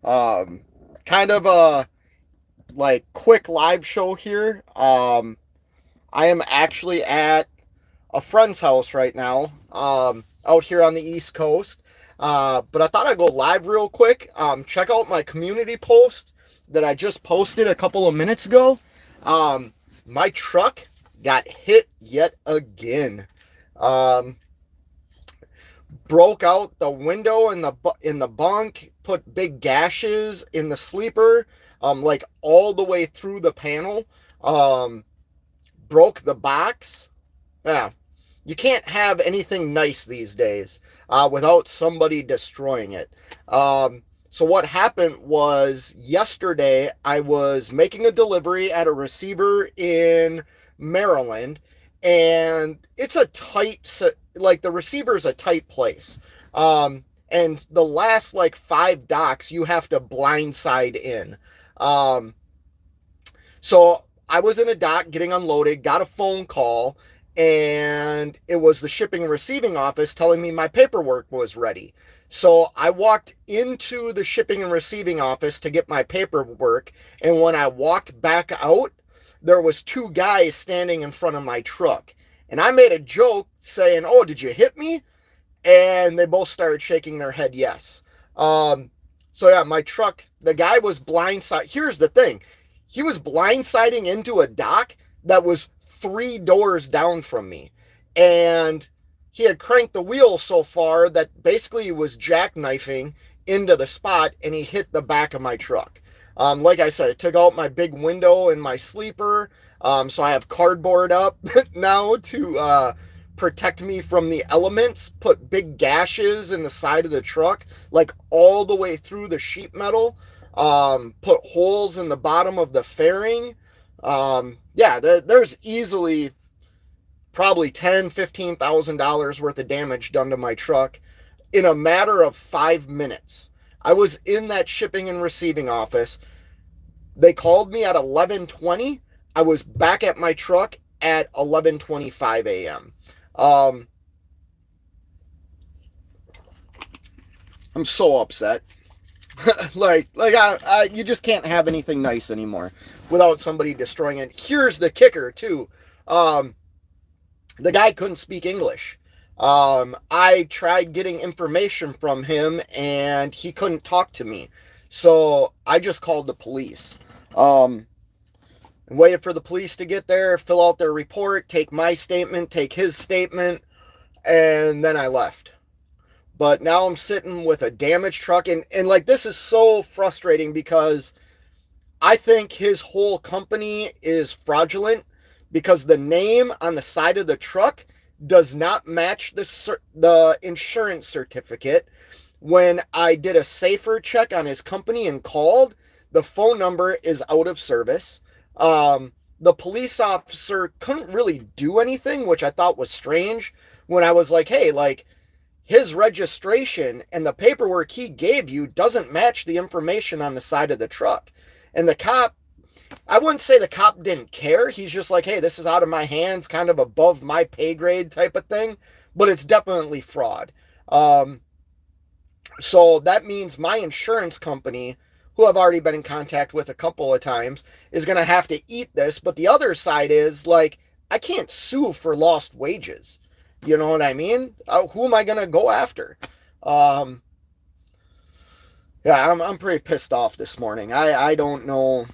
Kind of a like quick live show here. I am actually at a friend's house right now, out here on the East Coast. But I thought I'd go live real quick. Check out my community post that I just posted a couple of minutes ago. My truck got hit yet again. Um, Broke out the window in the bunk, put big gashes in the sleeper, like all the way through the panel. Um, Broke the box. Yeah, you can't have anything nice these days without somebody destroying it. So what happened was yesterday I was making a delivery at a receiver in Maryland, and it's a like the receiver is a tight place. And the last like 5 docks you have to blindside in. Um, so I was in a dock getting unloaded, got a phone call, and it was the shipping and receiving office telling me my paperwork was ready. So I walked into the shipping and receiving office to get my paperwork, and when I walked back out, there was two guys standing in front of my truck. And I made a joke saying, "Oh, did you hit me?" And they both started shaking their head yes. So yeah, my truck, the guy was blindside. Here's the thing. He was blindsiding into a dock that was 3 doors down from me. And he had cranked the wheel so far that basically he was jackknifing into the spot, and he hit the back of my truck. Like I said, it took out my big window in my sleeper. So I have cardboard up now to protect me from the elements, put big gashes in the side of the truck, like all the way through the sheet metal, put holes in the bottom of the fairing. Yeah, there's easily probably $10,000-15,000 worth of damage done to my truck in a matter of 5 minutes. I was in that shipping and receiving office. They called me at 11:20. I was back at my truck at 11:25 a.m. Um, I'm so upset. You just can't have anything nice anymore without somebody destroying it. Here's the kicker too. Um, the guy couldn't speak English. I tried getting information from him and he couldn't talk to me. So I just called the police. And waited for the police to get there, fill out their report, take my statement, take his statement, and then I left. But now I'm sitting with a damaged truck, and like this is so frustrating because I think his whole company is fraudulent because the name on the side of the truck does not match the insurance certificate. When I did a safer check on his company and called, the phone number is out of service. The police officer couldn't really do anything, which I thought was strange when I was like, hey, like his registration and the paperwork he gave you doesn't match the information on the side of the truck. And the cop, I wouldn't say the cop didn't care. He's just like, hey, this is out of my hands, kind of above my pay grade type of thing, but it's definitely fraud. So that means my insurance company, who I've already been in contact with a couple of times, is going to have to eat this. But the other side is like, I can't sue for lost wages. You know what I mean? Who am I going to go after? Um, yeah, I'm pretty pissed off this morning. I don't know.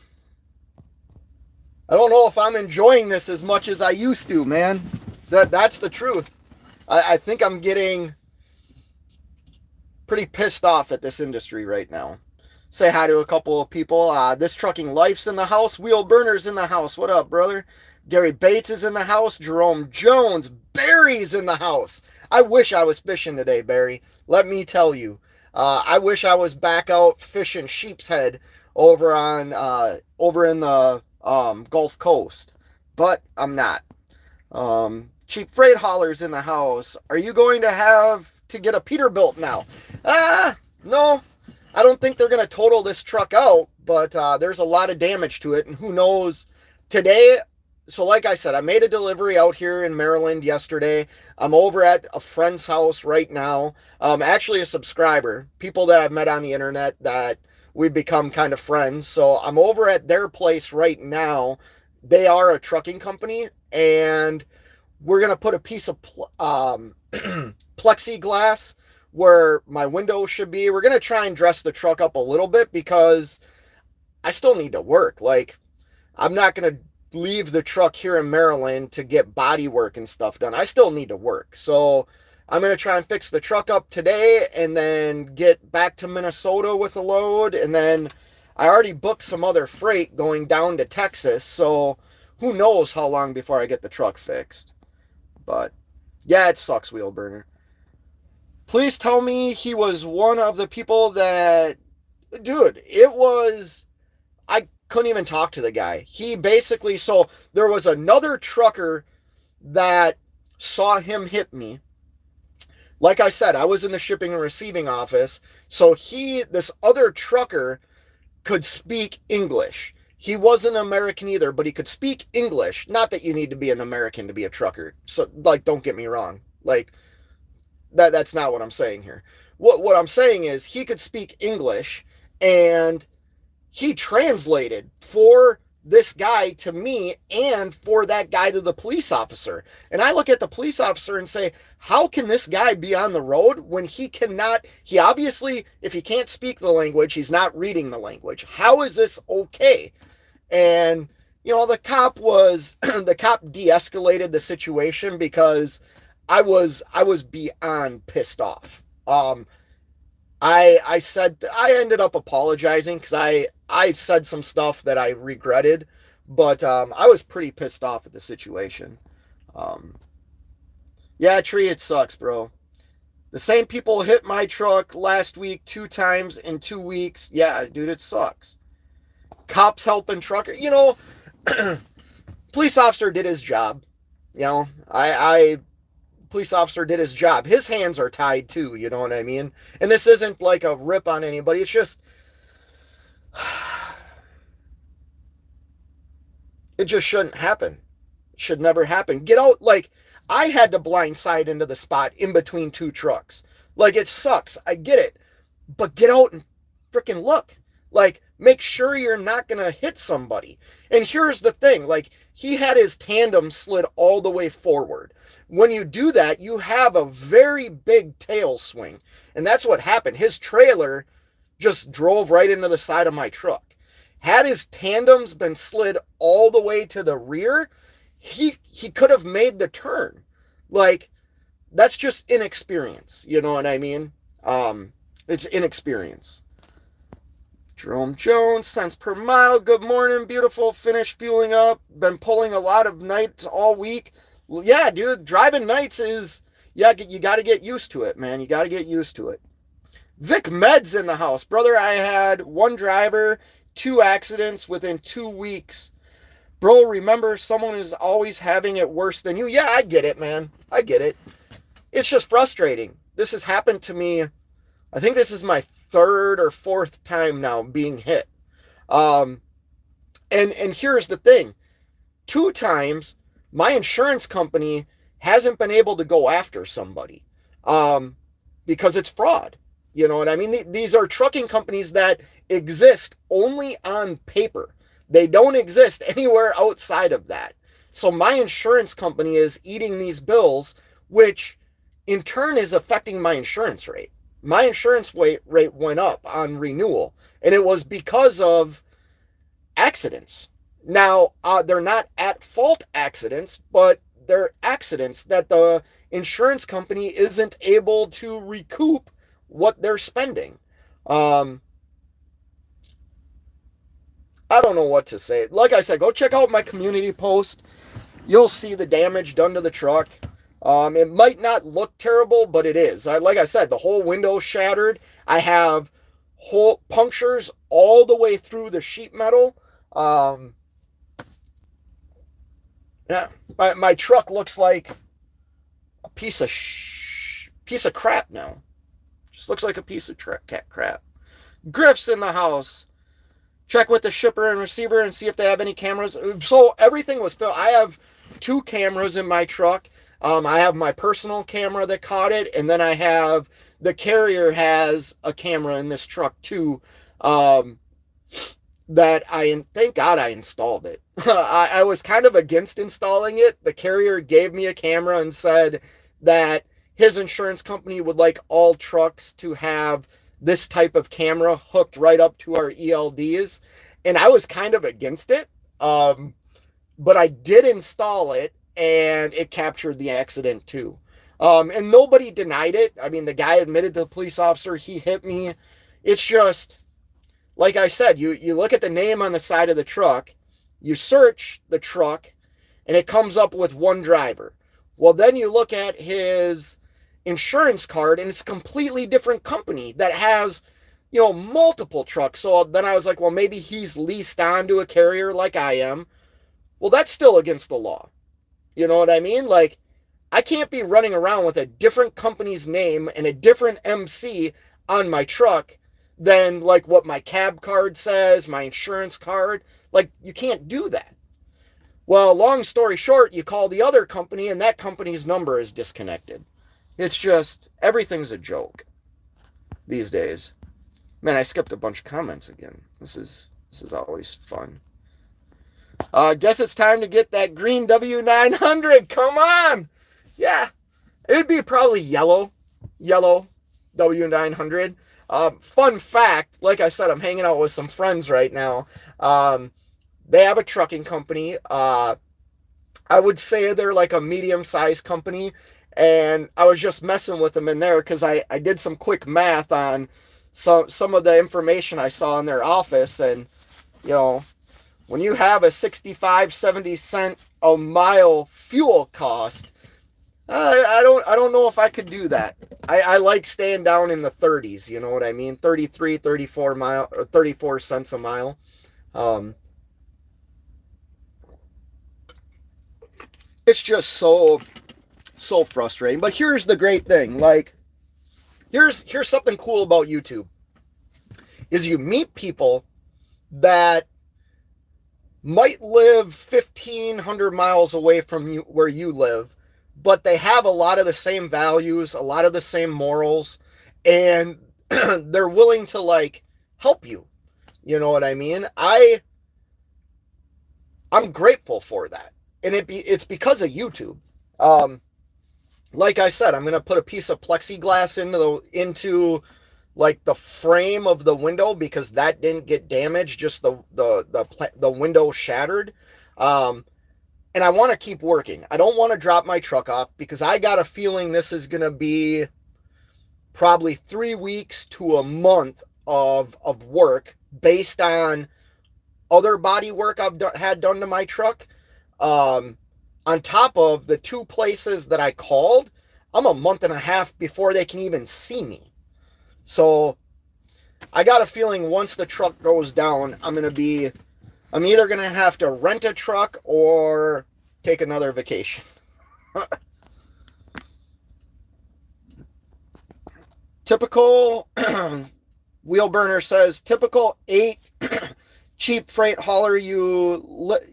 I don't know if I'm enjoying this as much as I used to, man. That's the truth. I think I'm getting pretty pissed off at this industry right now. Say hi to a couple of people. This Trucking Life's in the house. Wheel Burner's in the house. What up, brother? Gary Bates is in the house. Jerome Jones. Barry's in the house. I wish I was fishing today, Barry. Let me tell you. I wish I was back out fishing sheep's head over in the Gulf Coast. But I'm not. Cheap Freight Hauler's in the house. Are you going to have to get a Peterbilt now? No. I don't think they're going to total this truck out, but there's a lot of damage to it, and who knows. Today, so like I said, I made a delivery out here in Maryland yesterday. I'm over at a friend's house right now. Actually a subscriber, people that I've met on the internet that we've become kind of friends. So I'm over at their place right now. They are a trucking company, and we're going to put a piece of plexiglass where my window should be. We're going to try and dress the truck up a little bit because I still need to work. Like, I'm not going to leave the truck here in Maryland to get body work and stuff done. I still need to work. So I'm going to try and fix the truck up today and then get back to Minnesota with a load. And then I already booked some other freight going down to Texas. So who knows how long before I get the truck fixed. But yeah, it sucks, wheel burner. Please tell me he was one of the people that, dude, it was, I couldn't even talk to the guy. He basically, so there was another trucker that saw him hit me. Like I said, I was in the shipping and receiving office. So this other trucker could speak English. He wasn't American either, but he could speak English. Not that you need to be an American to be a trucker. So, like, don't get me wrong. Like, that's not what I'm saying here. What I'm saying is he could speak English, and he translated for this guy to me and for that guy to the police officer. And I look at the police officer and say, how can this guy be on the road when he cannot, he obviously, if he can't speak the language, he's not reading the language. How is this okay? And, you know, the cop de-escalated the situation because I was beyond pissed off. I ended up apologizing because I said some stuff that I regretted, but I was pretty pissed off at the situation. Yeah, Tree, it sucks, bro. The same people hit my truck last week 2 times in 2 weeks. Yeah, dude, it sucks. Cops helping trucker. You know, police officer did his job. You know, police officer did his job. His hands are tied too, you know what I mean? And this isn't like a rip on anybody. It's just, it just shouldn't happen. It should never happen. Get out, like, I had to blindside into the spot in between 2 trucks. Like, it sucks. I get it. But get out and freaking look. Like, make sure you're not going to hit somebody. And here's the thing. Like, he had his tandem slid all the way forward. When you do that, you have a very big tail swing. And that's what happened. His trailer just drove right into the side of my truck. Had his tandems been slid all the way to the rear, he could have made the turn. Like, that's just inexperience. You know what I mean? It's inexperience. Jerome Jones, cents per mile. Good morning, beautiful. Finished fueling up. Been pulling a lot of nights all week. Well, yeah, dude, driving nights is, yeah, you got to get used to it, man. You got to get used to it. Vic Med's in the house. Brother, I had 1 driver, 2 accidents within 2 weeks. Bro, remember, someone is always having it worse than you. Yeah, I get it, man. I get it. It's just frustrating. This has happened to me. I think this is my 3rd or 4th time now being hit. And here's the thing. 2 times, my insurance company hasn't been able to go after somebody because it's fraud. You know what I mean? These are trucking companies that exist only on paper. They don't exist anywhere outside of that. So my insurance company is eating these bills, which in turn is affecting my insurance rate. My insurance rate went up on renewal, and it was because of accidents. Now, they're not at fault accidents, but they're accidents that the insurance company isn't able to recoup what they're spending. I don't know what to say. Like I said, go check out my community post. You'll see the damage done to the truck. It might not look terrible, but it is. Like I said, the whole window shattered. I have whole punctures all the way through the sheet metal. Yeah, my truck looks like a piece of crap now. Just looks like a piece of crap. Griff's in the house. Check with the shipper and receiver and see if they have any cameras. So everything was filmed. I have 2 cameras in my truck. I have my personal camera that caught it, and then I have the carrier has a camera in this truck too. Um, that thank God I installed it. I was kind of against installing it. The carrier gave me a camera and said that his insurance company would like all trucks to have this type of camera hooked right up to our ELDs. And I was kind of against it. But I did install it and it captured the accident too. And nobody denied it. I mean, the guy admitted to the police officer he hit me. It's just, like I said, you look at the name on the side of the truck, you search the truck, and it comes up with one driver. Well, then you look at his insurance card, and it's a completely different company that has, multiple trucks. So then I was like, well, maybe he's leased on to a carrier like I am. Well, that's still against the law. You know what I mean? Like, I can't be running around with a different company's name and a different MC on my truck than like what my cab card says, my insurance card. Like, you can't do that. Well, long story short, you call the other company and that company's number is disconnected. It's just, everything's a joke these days. Man, I skipped a bunch of comments again. This is always fun. Guess it's time to get that green W900. Come on. Yeah, it'd be probably yellow W900. Fun fact, like I said, I'm hanging out with some friends right now. They have a trucking company. I would say they're like a medium-sized company. And I was just messing with them in there because I did some quick math on some of the information I saw in their office. And, when you have a 65-70 cent a mile fuel cost, I don't know if I could do that. I like staying down in the 30s, you know what I mean? 33, 34 cents a mile. It's just so frustrating. But here's the great thing. Like, here's something cool about YouTube. Is you meet people that might live 1,500 miles away from you where you live, but they have a lot of the same values, a lot of the same morals, and they're willing to like help you. You know what I mean? I'm grateful for that. And it's because of YouTube. Like I said, I'm going to put a piece of plexiglass into like the frame of the window because that didn't get damaged, just the window shattered. And I want to keep working. I don't want to drop my truck off because I got a feeling this is going to be probably 3 weeks to a month of work based on other body work I've had done to my truck. On top of the 2 places that I called, I'm a month and a half before they can even see me. So I got a feeling once the truck goes down, I'm either going to have to rent a truck or take another vacation. Typical wheel burner says, typical 8 cheap freight hauler, you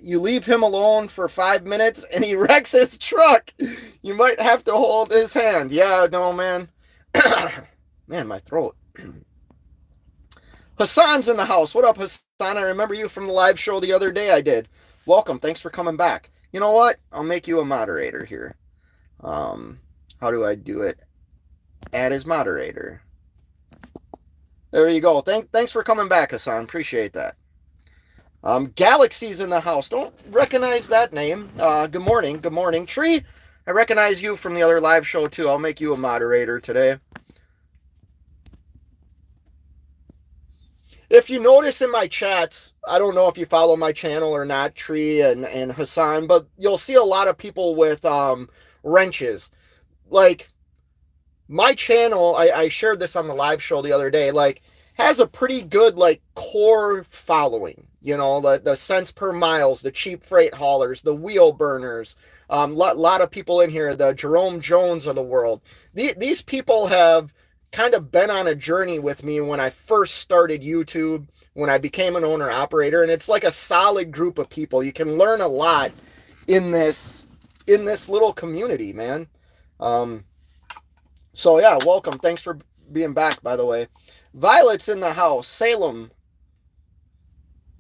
leave him alone for 5 minutes and he wrecks his truck. You might have to hold his hand. Yeah, no, man. Man, my throat. Hassan's in the house. What up, Hassan? I remember you from the live show the other day I did. Welcome. Thanks for coming back. You know what? I'll make you a moderator here. How do I do it? Add as moderator. There you go. Thanks for coming back, Hassan. Appreciate that. Galaxy's in the house. Don't recognize that name. Good morning. Good morning. Tree, I recognize you from the other live show too. I'll make you a moderator today. If you notice in my chats, I don't know if you follow my channel or not, Tree and Hassan, but you'll see a lot of people with wrenches. Like, my channel, I shared this on the live show the other day, like, has a pretty good, like, core following. You know, the cents per miles, the cheap freight haulers, the wheel burners, lot of people in here, the Jerome Jones of the world. These people have kind of been on a journey with me when I first started YouTube, when I became an owner operator, and it's like a solid group of people. You can learn a lot in this little community, man. So yeah, welcome. Thanks for being back, by the way. Violet's in the house. Salem,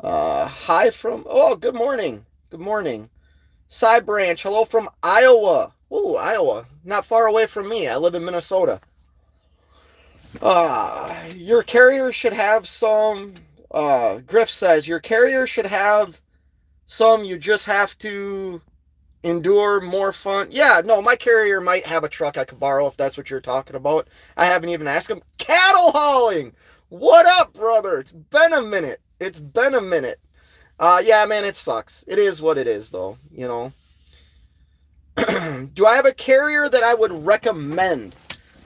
Hi from, oh, good morning. Good morning. Side branch, hello from Iowa. Ooh, Iowa. Not far away from me. I live in Minnesota. Your carrier should have some, Griff says, your carrier should have some, you just have to endure more fun. Yeah, no, my carrier might have a truck I could borrow if that's what you're talking about. I haven't even asked him. Cattle hauling! What up, brother? It's been a minute. It's been a minute. Yeah, man, it sucks. It is what it is, though, you know. Do I have a carrier that I would recommend?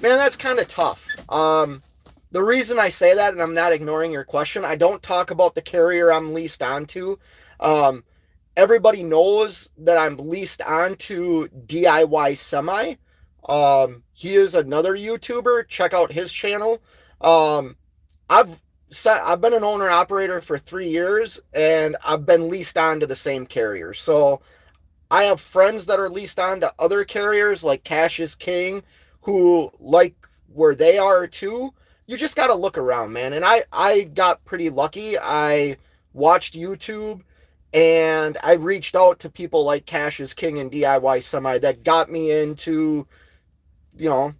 Man, that's kind of tough. The reason I say that, and I'm not ignoring your question, I don't talk about the carrier I'm leased onto. Um, Everybody knows that I'm leased onto DIY Semi. He is another YouTuber. Check out his channel. Um, I've been an owner operator for 3 years, and I've been leased on to the same carrier. So I have friends that are leased on to other carriers like Cash is King, who like where they are too. You just got to look around, man. And I got pretty lucky. I watched YouTube and I reached out to people like Cash is King and DIY Semi that got me into, you know,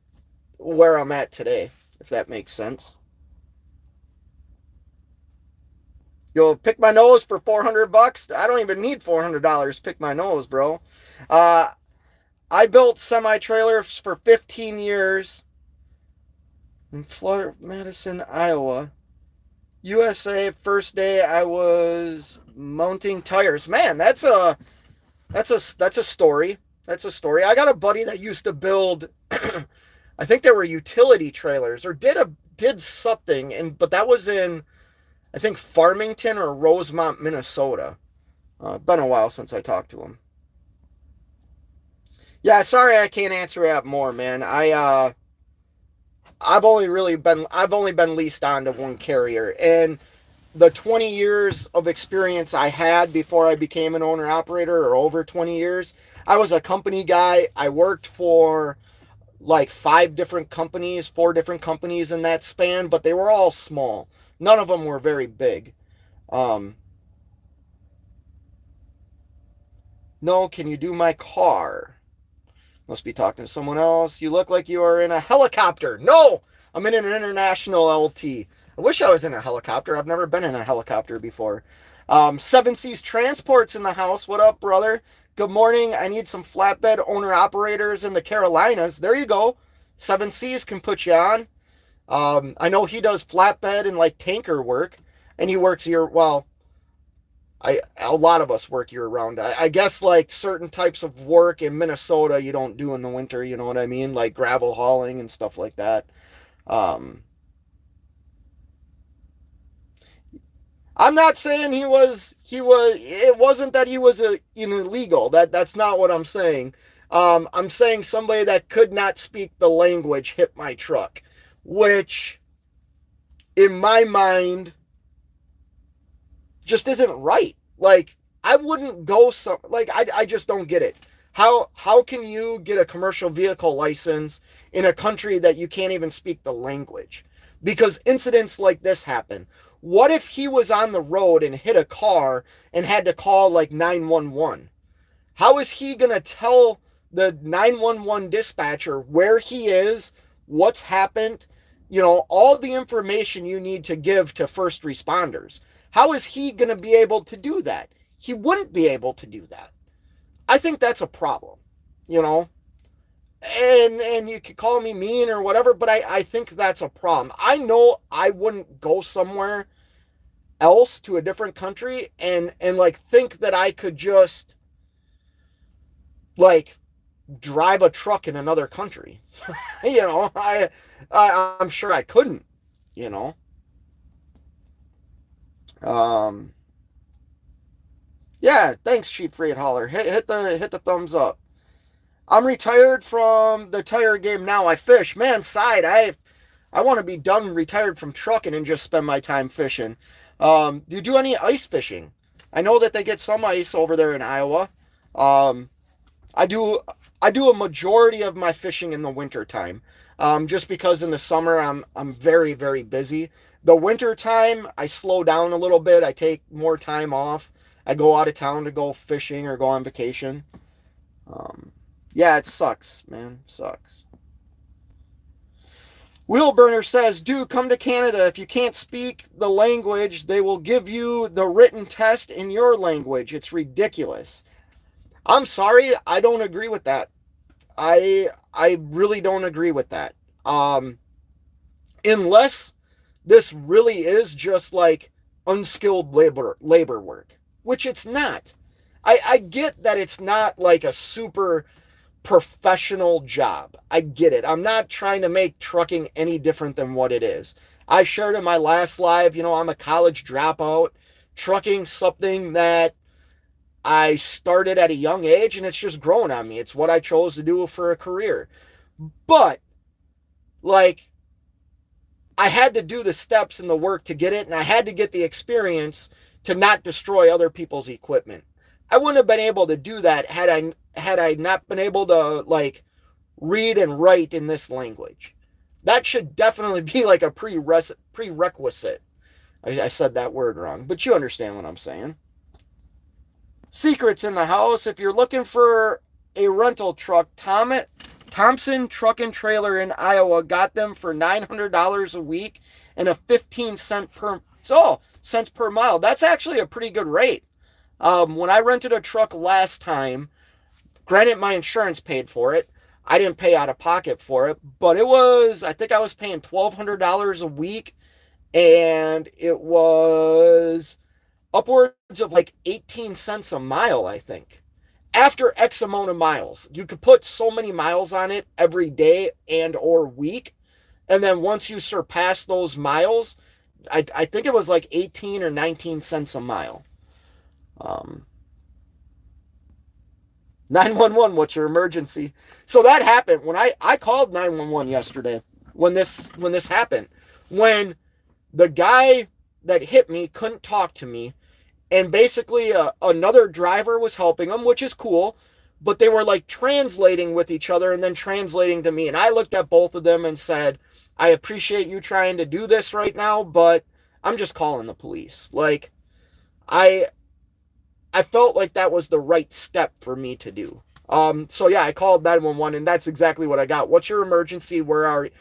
where I'm at today, if that makes sense. You'll pick my nose for $400. I don't even need $400. Pick my nose, bro. Uh, I built semi trailers for 15 years in Flood, Madison, Iowa. USA. First day I was mounting tires. Man, that's a story. That's a story. I got a buddy that used to build. I think they were utility trailers or did something, and but that was in I think Farmington or Rosemont, Minnesota. Been a while since I talked to him. Yeah, sorry I can't answer that more, man. I've only been leased on to one carrier, and the 20 years of experience I had before I became an owner operator, or over 20 years, I was a company guy. I worked for like four different companies in that span, but they were all small. None of them were very big. Um, no, can you do my car? Must be talking to someone else. You look like you are in a helicopter. No, I'm in an international LT. I wish I was in a helicopter. I've never been in a helicopter before. Seven Seas Transport's in the house. What up, brother? Good morning. I need some flatbed owner operators in the Carolinas. There you go. Seven Seas can put you on. I know he does flatbed and like tanker work, and he works here. Well, a lot of us work year round. I guess like certain types of work in Minnesota you don't do in the winter. You know what I mean? Like gravel hauling and stuff like that. Um, I'm not saying he was. It wasn't that he was illegal. That's not what I'm saying. I'm saying somebody that could not speak the language hit my truck, which in my mind just isn't right. Like I wouldn't go like I just don't get it. How can you get a commercial vehicle license in a country that you can't even speak the language? Because incidents like this happen. What if he was on the road and hit a car and had to call like 911? How is he going to tell the 911 dispatcher where he is, what's happened, all the information you need to give to first responders? How is he going to be able to do that? He wouldn't be able to do that. I think that's a problem, you know? And you could call me mean or whatever, but I think that's a problem. I know I wouldn't go somewhere else to a different country and like think that I could just like drive a truck in another country. I'm sure I couldn't, you know. Um yeah, thanks Sheep Freight Hauler. Hit the thumbs up. I'm retired from the tire game now. I fish. Man, side, I want to be done retired from trucking and just spend my time fishing. Do you do any ice fishing? I know that they get some ice over there in Iowa. Um, I do I do a majority of my fishing in the winter time. Just because in the summer I'm very very busy. The winter time, I slow down a little bit. I take more time off. I go out of town to go fishing or go on vacation. Um, yeah, it sucks, man. It sucks. Wheelburner says, dude, come to Canada. If you can't speak the language, they will give you the written test in your language. It's ridiculous. I'm sorry, I don't agree with that. I really don't agree with that. Unless this really is just like unskilled labor work, which it's not. I get that it's not like a super professional job. I get it. I'm not trying to make trucking any different than what it is. I shared in my last live, I'm a college dropout. Trucking something that I started at a young age and it's just grown on me. It's what I chose to do for a career. But like I had to do the steps and the work to get it, and I had to get the experience to not destroy other people's equipment. I wouldn't have been able to do that had I not been able to like read and write in this language. That should definitely be like a prerequisite. I said that word wrong, but you understand what I'm saying. Secrets in the house. If you're looking for a rental truck, Thompson Truck and Trailer in Iowa got them for $900 a week and a 15 cents per mile. That's actually a pretty good rate. When I rented a truck last time, granted my insurance paid for it. I didn't pay out of pocket for it, but I think I was paying $1,200 a week, and it was upwards of like 18 cents a mile, I think. After X amount of miles, you could put so many miles on it every day and or week. And then once you surpass those miles, I think it was like 18 or 19 cents a mile. 911, what's your emergency? So that happened when I called 911 yesterday when this happened. When the guy that hit me couldn't talk to me, and basically another driver was helping him, which is cool, but they were like translating with each other and then translating to me. And I looked at both of them and said, I appreciate you trying to do this right now, but I'm just calling the police. Like, I felt like that was the right step for me to do. So yeah, I called 911 and that's exactly what I got. What's your emergency? Where are you?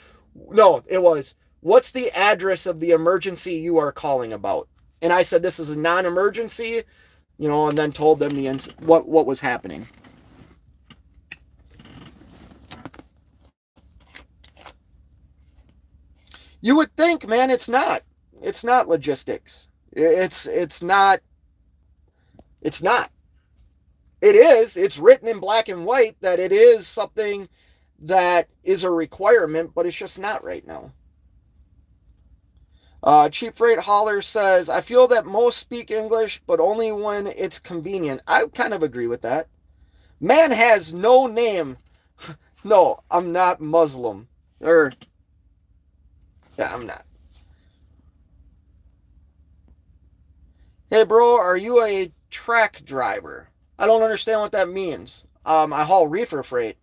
No, it was, what's the address of the emergency you are calling about? And I said, this is a non-emergency, and then told them what was happening. You would think, man, it's not. It's not logistics. It's not. It's not. It is. It's written in black and white that it is something that is a requirement, but it's just not right now. Cheap Freight Holler says, I feel that most speak English, but only when it's convenient. I kind of agree with that. Man has no name. No, I'm not Muslim. Yeah, I'm not. Hey, bro, are you a track driver? I don't understand what that means. I haul reefer freight.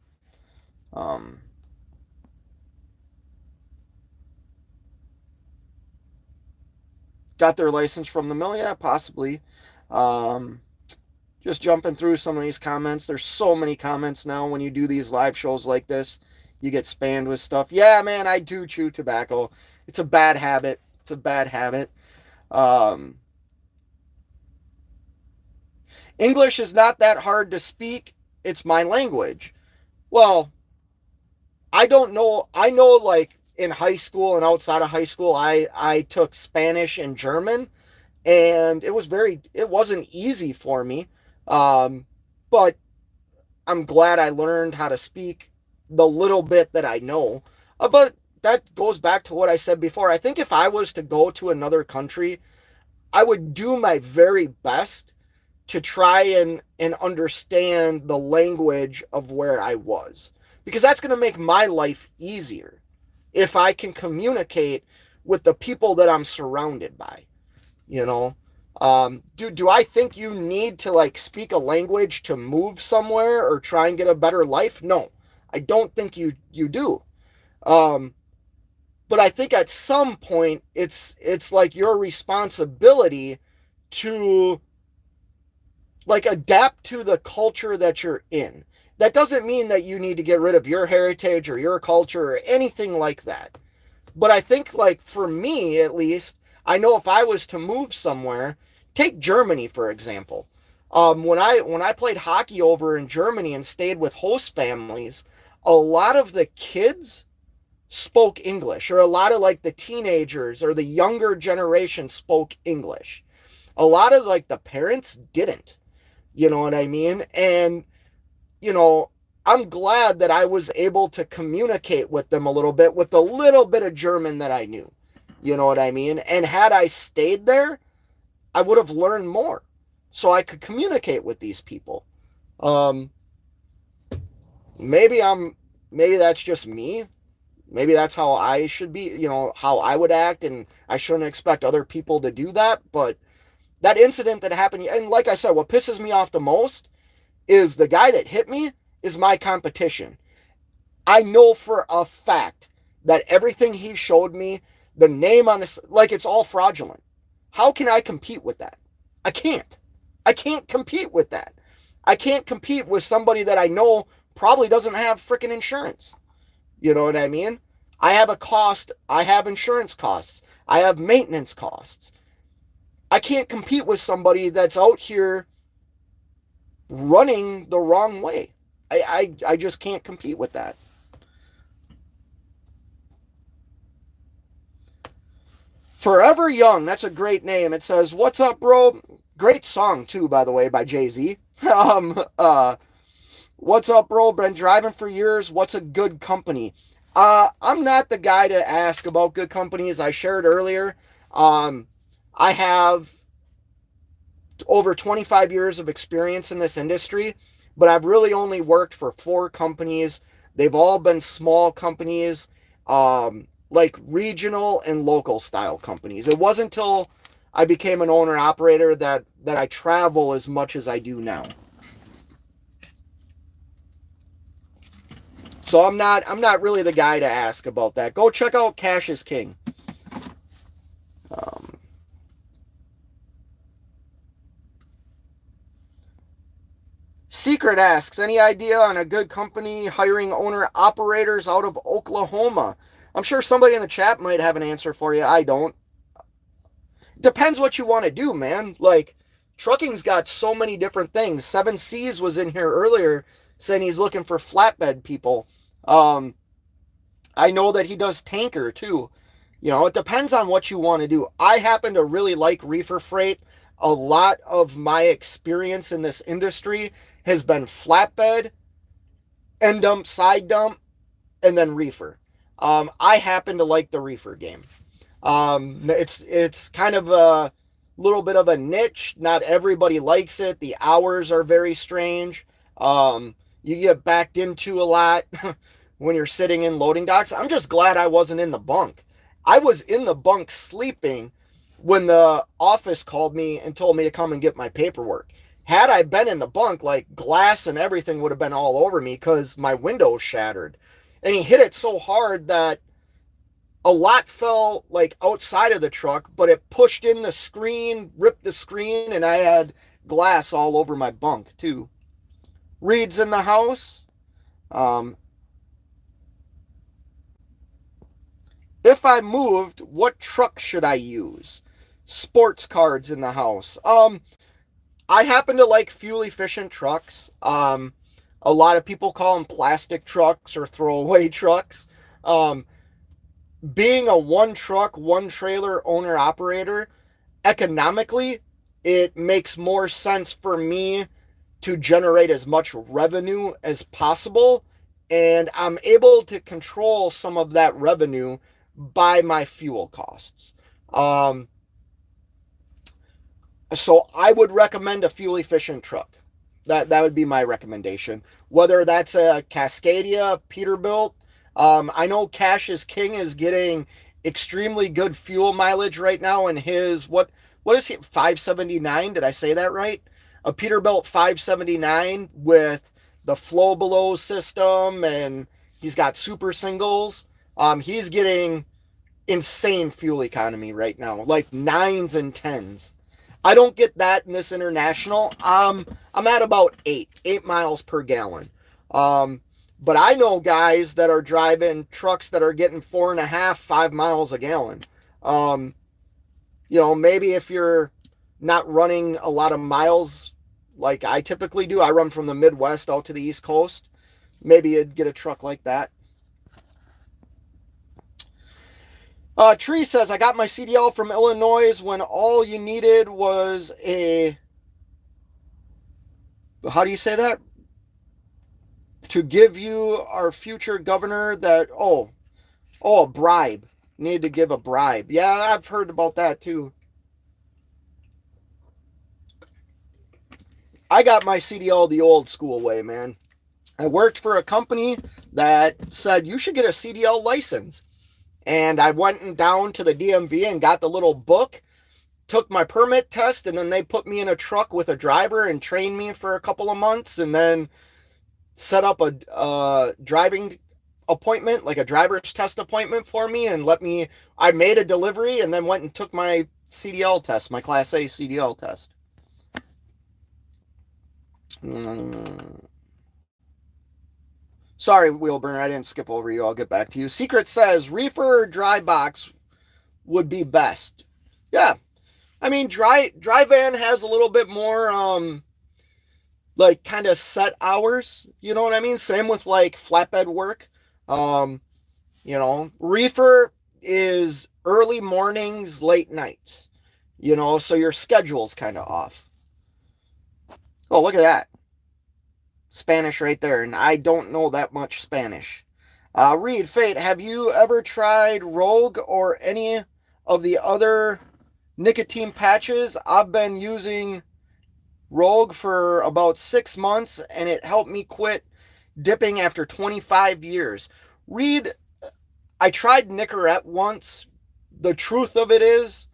Um, got their license from the mill? Yeah, possibly. Um, just jumping through some of these comments. There's so many comments now when you do these live shows like this. You get spammed with stuff. Yeah, man, I do chew tobacco. It's a bad habit. It's a bad habit. Um, English is not that hard to speak. It's my language. Well, I don't know. I know like in high school and outside of high school, I took Spanish and German, and it wasn't easy for me. But I'm glad I learned how to speak the little bit that I know. But that goes back to what I said before. I think if I was to go to another country, I would do my very best to try and understand the language of where I was. Because that's going to make my life easier if I can communicate with the people that I'm surrounded by. Do I think you need to like speak a language to move somewhere or try and get a better life? No, I don't think you do. But I think at some point it's like your responsibility to like adapt to the culture that you're in. That doesn't mean that you need to get rid of your heritage or your culture or anything like that. But I think, like, for me at least, I know if I was to move somewhere, take Germany for example. When I played hockey over in Germany and stayed with host families, a lot of the kids spoke English, or a lot of like the teenagers or the younger generation spoke English. A lot of like the parents didn't. You know what I mean? And you know, I'm glad that I was able to communicate with them a little bit with the little bit of German that I knew. You know what I mean? And had I stayed there, I would have learned more so I could communicate with these people. Um, maybe maybe that's just me. Maybe that's how I should be, how I would act, and I shouldn't expect other people to do that. But that incident that happened, and like I said, what pisses me off the most is the guy that hit me is my competition. I know for a fact that everything he showed me, the name on this, like it's all fraudulent. How can I compete with that? I can't. I can't compete with that. I can't compete with somebody that I know probably doesn't have freaking insurance. You know what I mean? I have a cost. I have insurance costs. I have maintenance costs. I can't compete with somebody that's out here running the wrong way. I just can't compete with that. Forever Young, that's a great name. It says, "What's up, bro?" Great song too, by the way, by Jay-Z. um, uh, what's up, bro? Been driving for years. What's a good company? I'm not the guy to ask about good companies. I shared earlier. I have over 25 years of experience in this industry, but I've really only worked for 4 companies. They've all been small companies, like regional and local style companies. It wasn't until I became an owner operator that I travel as much as I do now. So I'm not really the guy to ask about that. Go check out Cash is King. Um, Secret asks, any idea on a good company hiring owner operators out of Oklahoma? I'm sure somebody in the chat might have an answer for you. I don't. Depends what you want to do, man. Like, trucking's got so many different things. 7Cs was in here earlier saying he's looking for flatbed people. I know that he does tanker too. It depends on what you want to do. I happen to really like reefer freight. A lot of my experience in this industry has been flatbed, end dump, side dump, and then reefer. I happen to like the reefer game. It's kind of a little bit of a niche. Not everybody likes it. The hours are very strange. You get backed into a lot when you're sitting in loading docks. I'm just glad I wasn't in the bunk. I was in the bunk sleeping when the office called me and told me to come and get my paperwork. Had I been in the bunk, like, glass and everything would have been all over me because my window shattered. And he hit it so hard that a lot fell like outside of the truck, but it pushed in the screen, ripped the screen, and I had glass all over my bunk too. Reed's in the house. If I moved, what truck should I use? Sports cards in the house. I happen to like fuel efficient trucks. A lot of people call them plastic trucks or throwaway trucks. Being a one truck, one trailer owner operator, economically, it makes more sense for me to generate as much revenue as possible. And I'm able to control some of that revenue by my fuel costs. So I would recommend a fuel efficient truck. That would be my recommendation. Whether that's a Cascadia, Peterbilt. I know Cash is King is getting extremely good fuel mileage right now in his, what is he, 579? Did I say that right? A Peterbilt 579 with the flow below system, and he's got super singles. He's getting insane fuel economy right now, like 9s and 10s. I don't get that in this international. I'm at about 8 miles per gallon. But I know guys that are driving trucks that are getting 4.5, 5 miles a gallon. Um, maybe if you're not running a lot of miles like I typically do, I run from the Midwest out to the East Coast. Maybe you'd get a truck like that. Tree says, I got my CDL from Illinois when all you needed was how do you say that? To give you our future governor a bribe. Need to give a bribe. Yeah, I've heard about that too. I got my CDL the old school way, man. I worked for a company that said you should get a CDL license. And I went down to the DMV and got the little book, took my permit test, and then they put me in a truck with a driver and trained me for a couple of months, and then set up a driving appointment, like a driver's test appointment for me, and I made a delivery and then went and took my CDL test, my Class A CDL test. Sorry, Wheelburner, I didn't skip over you. I'll get back to you. Secret says, Reefer or dry box would be best. Yeah. I mean, dry van has a little bit more, like, kind of set hours. You know what I mean? Same with, like, flatbed work. Reefer is early mornings, late nights. So your schedule's kind of off. Oh, look at that. Spanish right there, and I don't know that much Spanish. Reed, Fate, have you ever tried Rogue or any of the other nicotine patches? I've been using Rogue for about 6 months, and it helped me quit dipping after 25 years. Reed, I tried Nicorette once. The truth of it is,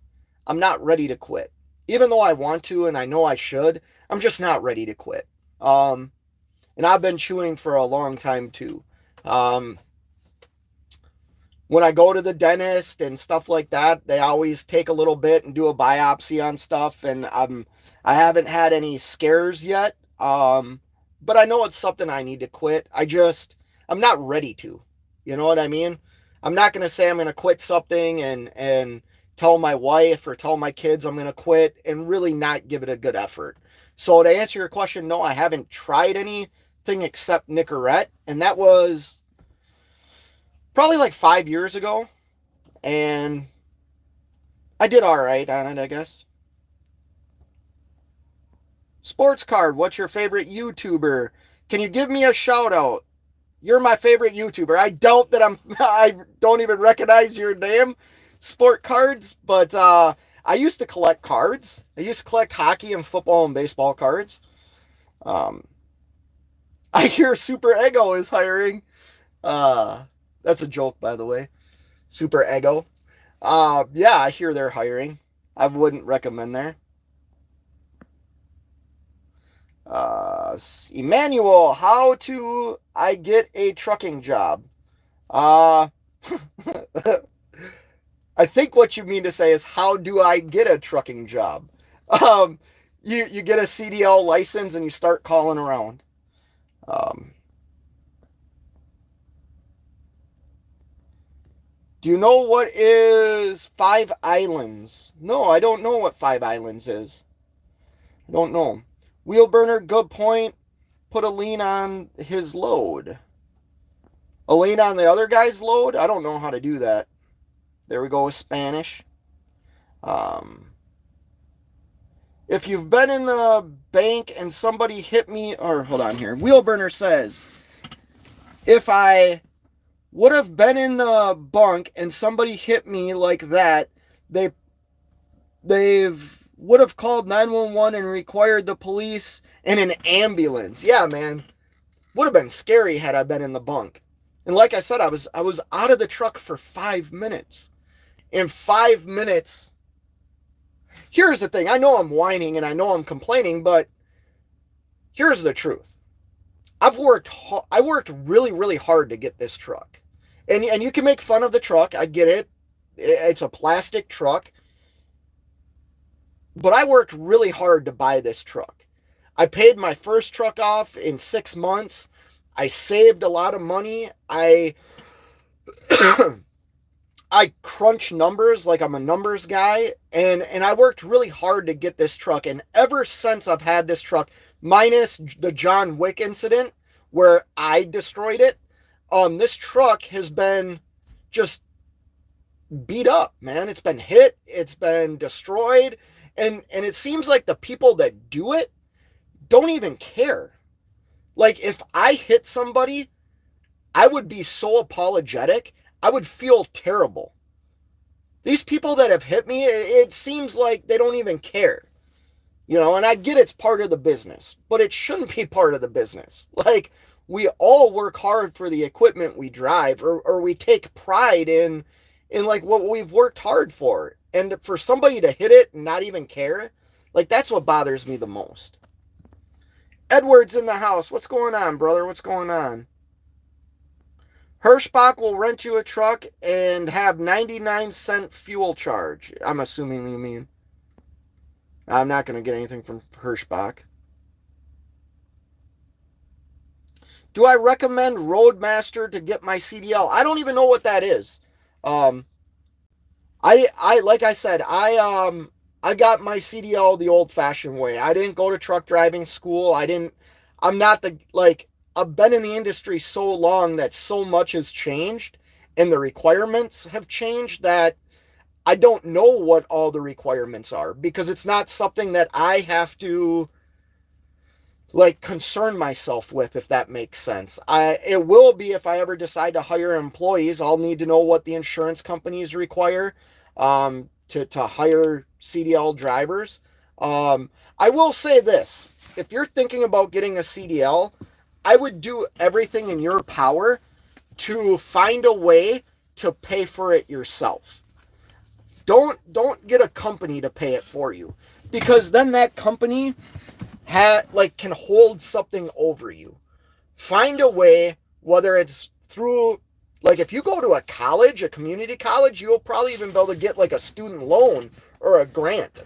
I'm not ready to quit. Even though I want to, and I know I should, I'm just not ready to quit. And I've been chewing for a long time too. When I go to the dentist and stuff like that, they always take a little bit and do a biopsy on stuff. And I haven't had any scares yet. But I know it's something I need to quit. I'm not ready to. You know what I mean? I'm not going to say I'm going to quit something and tell my wife or tell my kids I'm going to quit and really not give it a good effort. So to answer your question, no, I haven't tried anything except Nicorette, and that was probably like 5 years ago, and I did all right on it, I guess. Sports Card, what's your favorite YouTuber? Can you give me a shout out? You're my favorite YouTuber. I doubt that I don't even recognize your name, Sport Cards, but I used to collect cards. I used to collect hockey and football and baseball cards. I hear Super Ego is hiring. That's a joke, by the way. Super Ego. Yeah, I hear they're hiring. I wouldn't recommend there. Emmanuel, how do I get a trucking job? I think what you mean to say is, how do I get a trucking job? You get a CDL license and you start calling around. Do you know what is Five Islands? No, I don't know what Five Islands is. I don't know. Wheel burner, good point. Put a lien on his load. A lien on the other guy's load? I don't know how to do that. There we go with Spanish. If you've been in the bank and somebody hit me, or hold on here. Wheelburner says, if I would have been in the bunk and somebody hit me like that, they've would have called 911 and required the police and an ambulance. Yeah, man. Would have been scary had I been in the bunk. And like I said, I was out of the truck for 5 minutes. In 5 minutes, here's the thing. I know I'm whining and I know I'm complaining, but here's the truth. I worked really, really hard to get this truck. And you can make fun of the truck. I get it. It's a plastic truck, but I worked really hard to buy this truck. I paid my first truck off in 6 months. I saved a lot of money. I crunch numbers like I'm a numbers guy, and I worked really hard to get this truck. And ever since I've had this truck, minus the John Wick incident where I destroyed it, this truck has been just beat up, man. It's been hit, it's been destroyed, and it seems like the people that do it don't even care. Like if I hit somebody, I would be so apologetic. I would feel terrible. These people that have hit me, it seems like they don't even care. And I get it's part of the business, but it shouldn't be part of the business. Like, we all work hard for the equipment we drive, or we take pride in like what we've worked hard for. And for somebody to hit it and not even care, like that's what bothers me the most. Edward's in the house. What's going on, brother? What's going on? Hirschbach will rent you a truck and have 99-cent fuel charge. I'm assuming you mean. I'm not going to get anything from Hirschbach. Do I recommend Roadmaster to get my CDL? I don't even know what that is. I like I said, I got my CDL the old-fashioned way. I didn't go to truck driving school. I'm not I've been in the industry so long that so much has changed and the requirements have changed that I don't know what all the requirements are, because it's not something that I have to concern myself with, if that makes sense. It will be if I ever decide to hire employees. I'll need to know what the insurance companies require to hire CDL drivers. I will say this: if you're thinking about getting a CDL, I would do everything in your power to find a way to pay for it yourself. Don't get a company to pay it for you, because then that company can hold something over you. Find a way, whether it's through, if you go to a college, a community college, you'll probably even be able to get a student loan or a grant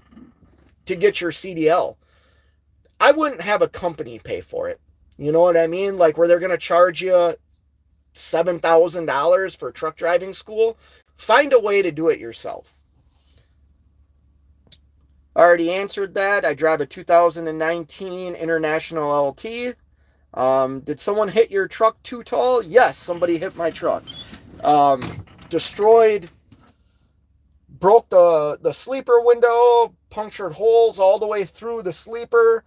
to get your CDL. I wouldn't have a company pay for it. You know what I mean? Where they're going to charge you $7,000 for truck driving school. Find a way to do it yourself. I already answered that. I drive a 2019 International LT. Did someone hit your truck too tall? Yes, somebody hit my truck. Destroyed, broke the sleeper window, punctured holes all the way through the sleeper.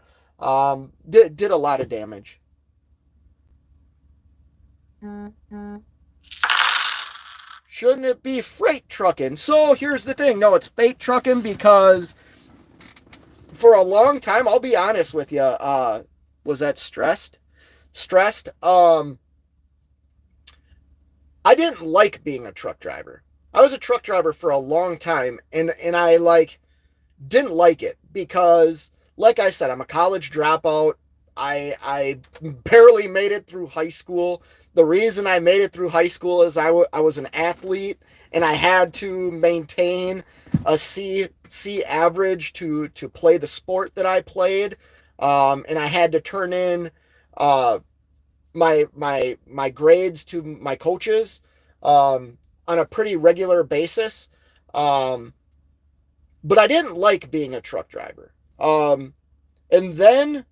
Did a lot of damage. Shouldn't it be freight trucking? So here's the thing. No, it's freight trucking, because for a long time, I'll be honest with you, was that stressed? I didn't like being a truck driver. I was a truck driver for a long time, and I didn't like it because, like I said, I'm a college dropout. I barely made it through high school. The reason I made it through high school is I was an athlete, and I had to maintain a C average to play the sport that I played. And I had to turn in my grades to my coaches on a pretty regular basis. But I didn't like being a truck driver. And then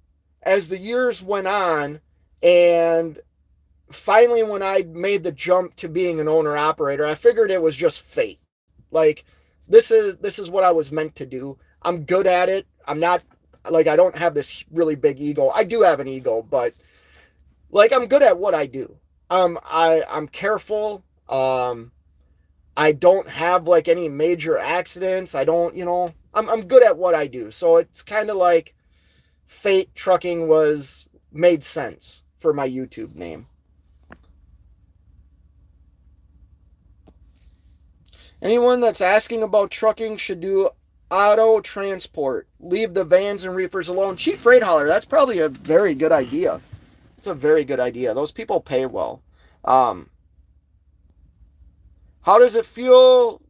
as the years went on, and finally when I made the jump to being an owner operator, I figured it was just fate. This is what I was meant to do. I'm good at it. I'm not I don't have this really big ego. I do have an ego, but I'm good at what I do. I'm careful. I don't have any major accidents. I don't, I'm good at what I do. So it's kind of Fate Trucking made sense for my YouTube name. Anyone that's asking about trucking should do auto transport. Leave the vans and reefers alone. Cheap freight hauler. That's probably a very good idea. It's a very good idea. Those people pay well. How does it feel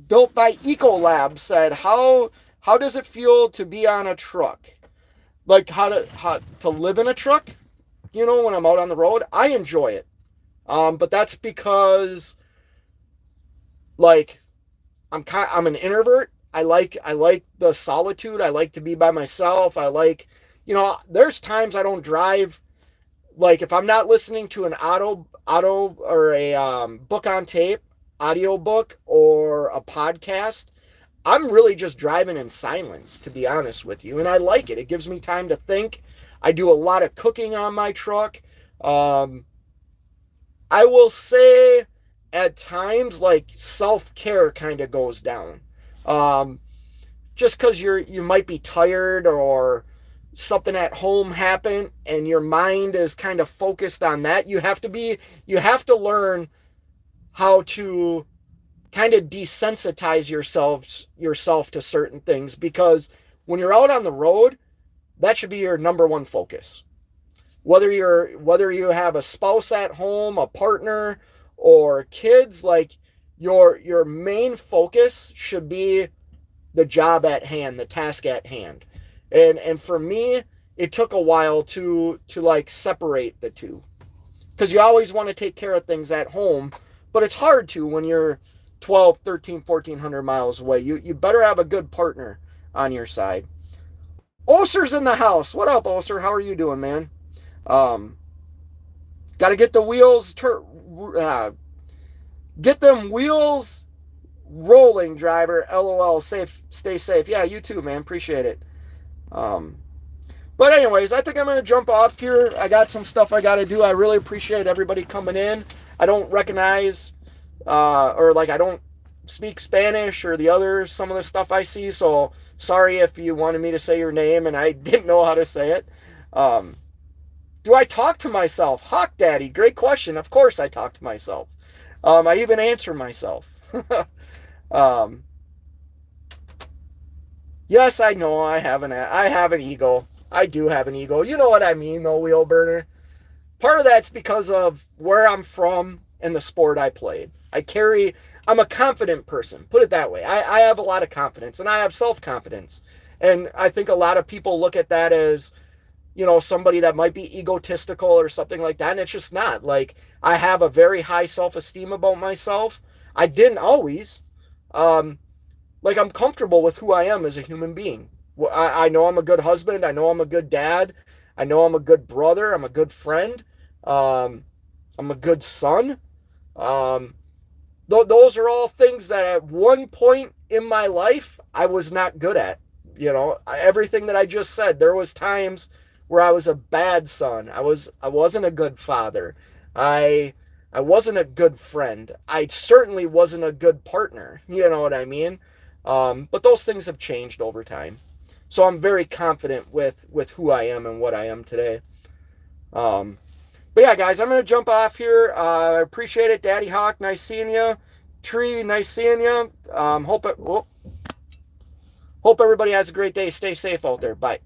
Built by Ecolab said, how does it feel to be on a truck? Like how to live in a truck? You know, when I'm out on the road, I enjoy it. But that's because like I'm an introvert. I like the solitude. I like to be by myself. I like, you know, there's times I don't drive. Like if I'm not listening to an auto or a book on tape, audio book or a podcast, I'm really just driving in silence, to be honest with you. And I like it. It gives me time to think. I do a lot of cooking on my truck. Um, I will say at times like self-care kind of goes down. Um, just because you might be tired or something at home happened and your mind is kind of focused on that. You have to learn how to kind of desensitize yourself to certain things, because when you're out on the road, that should be your number one focus. Whether you have a spouse at home, a partner, or kids, like your main focus should be the job at hand, the task at hand. And for me, it took a while to like separate the two, because you always want to take care of things at home, but it's hard to when you're 12, 13, 1400 miles away. You better have a good partner on your side. Oser's in the house. What up, Oser? How are you doing, man? Um, Got to get the get them wheels rolling, driver. LOL. Safe, stay safe. Yeah, you too, man. Appreciate it. Um, but anyways, I think I'm gonna jump off here. I got some stuff I got to do. I really appreciate everybody coming in. I don't recognize or like I don't speak Spanish or some of the stuff I see. So sorry if you wanted me to say your name and I didn't know how to say it. Um, do I talk to myself? Hawk Daddy, great question. Of course I talk to myself. I even answer myself. um, yes, I know I have an ego. I do have an ego. You know what I mean, though, wheel burner. Part of that's because of where I'm from and the sport I played. I'm a confident person, put it that way. I have a lot of confidence and I have self-confidence. And I think a lot of people look at that as, you know, somebody that might be egotistical or something like that. And it's just not. Like, I have a very high self-esteem about myself. I didn't always. Like, I'm comfortable with who I am as a human being. I know I'm a good husband. I know I'm a good dad. I know I'm a good brother. I'm a good friend. I'm a good son. Those are all things that at one point in my life, I was not good at. You know, everything that I just said, there was times where I was a bad son. I wasn't a good father. I wasn't a good friend. I certainly wasn't a good partner. You know what I mean? But those things have changed over time. So I'm very confident with who I am and what I am today. But yeah, guys, I'm going to jump off here. I appreciate it. Daddy Hawk, nice seeing you. Tree, nice seeing you. Hope everybody has a great day. Stay safe out there. Bye.